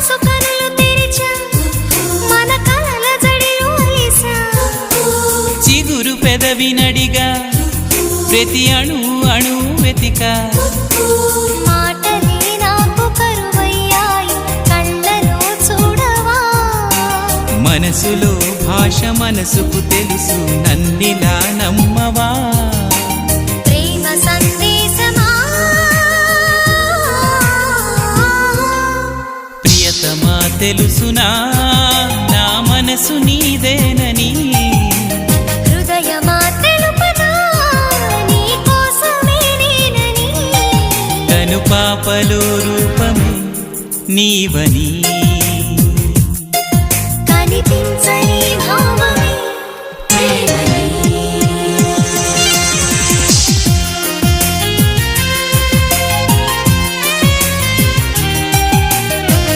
మనసు కనులు తెరిచా మన కలల జడిలో అలిసా చిగురు పెదవినడిగా ప్రతి అణు అణు వెతిక మాటలే నాకు కరువయ్యాయి కళ్ళలో చూడవా మనసులో భాష మనసుకు తెలుసు నన్నిలా నమ్మవా ప్రేమ సందేశమా ప్రియతమా తెలుసునా నా మనసు నీదేనని హృదయమా తెలుపనా నీ కోసమే నేనని కను పాపలో రూపమే నీవని కనిపించ